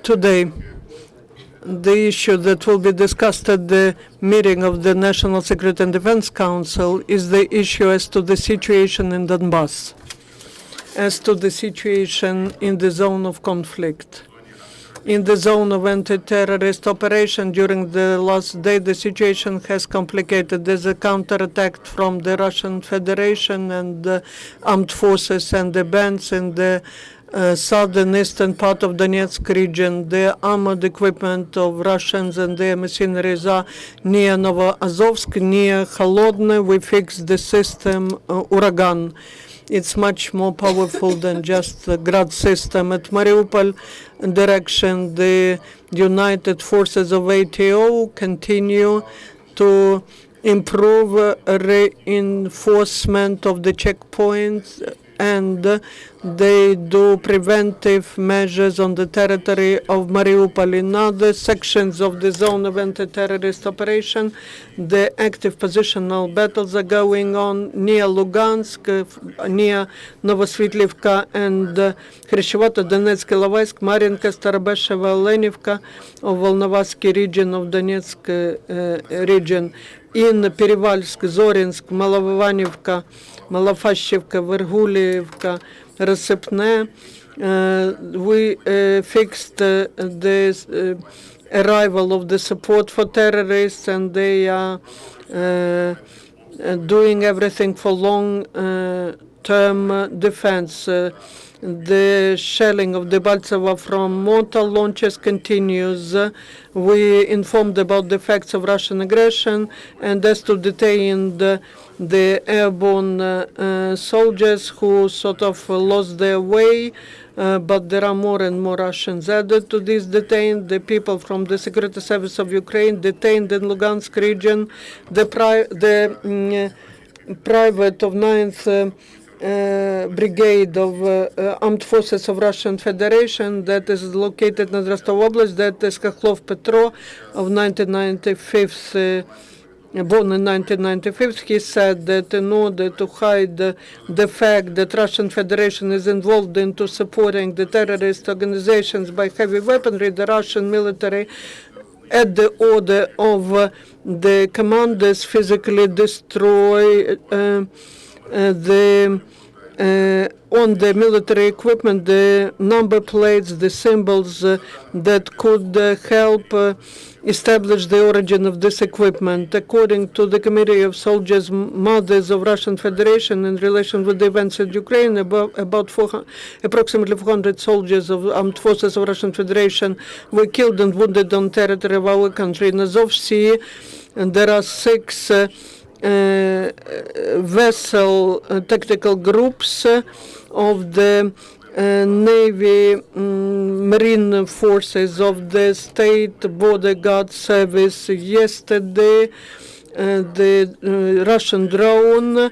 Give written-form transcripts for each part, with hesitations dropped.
Today, the issue that will be discussed at the meeting of the National Security and Defense Council is the issue as to the situation in Donbass, as to the situation in the zone of conflict. In the zone of anti-terrorist operation during the last day, the situation has complicated. There's a counterattack from the Russian Federation and the armed forces and the bands in the southern eastern part of Donetsk region. The armored equipment of Russians and their mercenaries are near Novoazovsk, near Холодное. We fixed the system Uragan. It's much more powerful than just the Grad system. At Mariupol direction, the United Forces of ATO continue to improve reinforcement of the checkpoints, and they do preventive measures on the territory of Mariupol. In other sections of the zone of anti-terrorist operation, the active positional battles are going on near Lugansk, near Novosvitlivka and Khrushchevoto, Donetsk, Ilovaisk, Mariinka, Starobesheva, Lenivka, of Volnovasky region of Donetsk region. In Perevalsk, Zorinsk, Malovanivka, Malofashchivka, Vergulivka, Rasypne, we fixed the arrival of the support for terrorists, and they are doing everything for long-term defense. The shelling of Debaltseva from mortar launches continues. We informed about the facts of Russian aggression, and as to detain the airborne soldiers who sort of lost their way, but there are more and more Russians added to this detained. The people from the Security Service of Ukraine detained in Lugansk region. The private of 9th Brigade of Armed Forces of Russian Federation that is located in Rostov Oblast, that is Kakhlov Petro of 1995, born in 1995. He said that in order to hide the fact that Russian Federation is involved into supporting the terrorist organizations by heavy weaponry, the Russian military, at the order of the commanders, physically destroy on the military equipment the number plates, the symbols that could help establish the origin of this equipment. According to the Committee of Soldiers' Mothers of Russian Federation in relation with the events in Ukraine, approximately 400 soldiers of armed forces of Russian Federation were killed and wounded on territory of our country. In Azov Sea, and there are 6 vessel tactical groups of the Navy Marine Forces of the State Border Guard Service. Yesterday, the Russian drone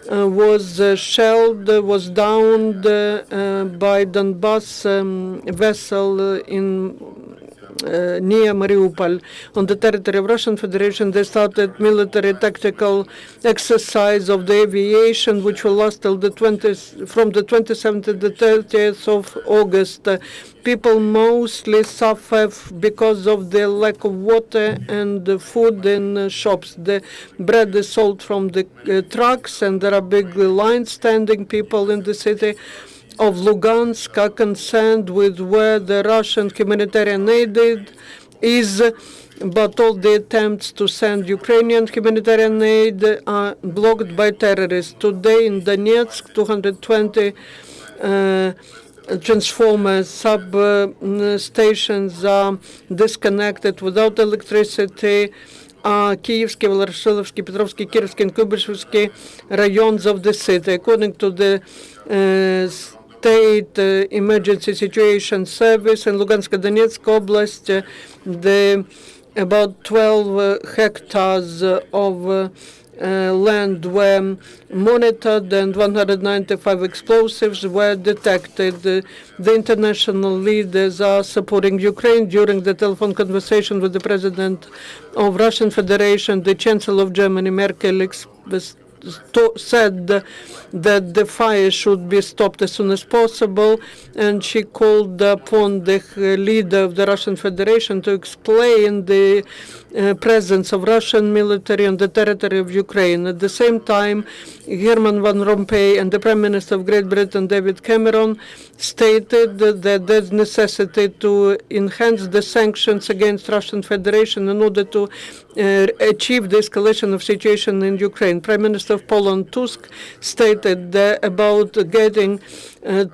was shelled, was downed by Donbass vessel in near Mariupol. On the territory of Russian Federation, they started military tactical exercise of the aviation, which will last till the from the 27th to the 30th of August. People mostly suffer because of the lack of water and food in shops. The bread is sold from the trucks, and there are big lines standing. People in the city of Lugansk are concerned with where the Russian humanitarian aid is, but all the attempts to send Ukrainian humanitarian aid are blocked by terrorists. Today in Donetsk, 220 transformers, substations are disconnected without electricity. Kievsky, Voloshilovsky, Petrovsky, Kirovsky, and Kubishevsky rayons of the city. According to the State Emergency Situation Service in Lugansk and Donetsk Oblast, about 12 hectares of land were monitored and 195 explosives were detected. The international leaders are supporting Ukraine. During the telephone conversation with the President of Russian Federation, the Chancellor of Germany, Merkel, said that the fire should be stopped as soon as possible, and she called upon the leader of the Russian Federation to explain the presence of Russian military on the territory of Ukraine. At the same time, Herman Van Rompuy and the Prime Minister of Great Britain, David Cameron, stated that there's necessity to enhance the sanctions against Russian Federation in order to achieve the escalation of situation in Ukraine. Prime Minister of Poland, Tusk, stated about getting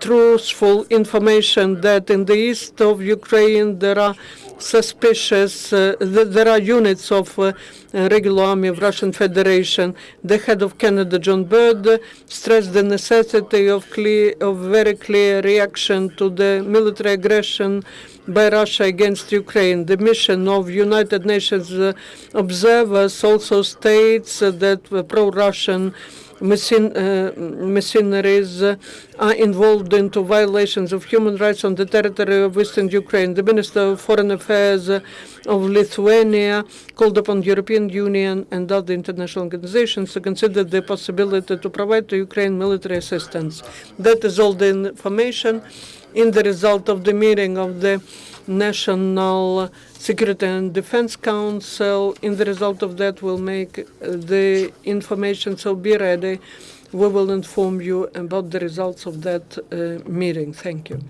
truthful information that in the east of Ukraine there are suspicious, there are units of regular army of Russian Federation. The head of Canada, John Bird, stressed the necessity of very clear reaction to the military aggression by Russia against Ukraine. The mission of United Nations observers also states that pro-Russian mercenaries are involved into violations of human rights on the territory of Eastern Ukraine. The Minister of Foreign Affairs of Lithuania called upon the European Union and other international organizations to consider the possibility to provide to Ukraine military assistance. That is all the information in the result of the meeting of the National Security and Defense Council. In the result of that, we'll make the information, so be ready. We will inform you about the results of that meeting. Thank you.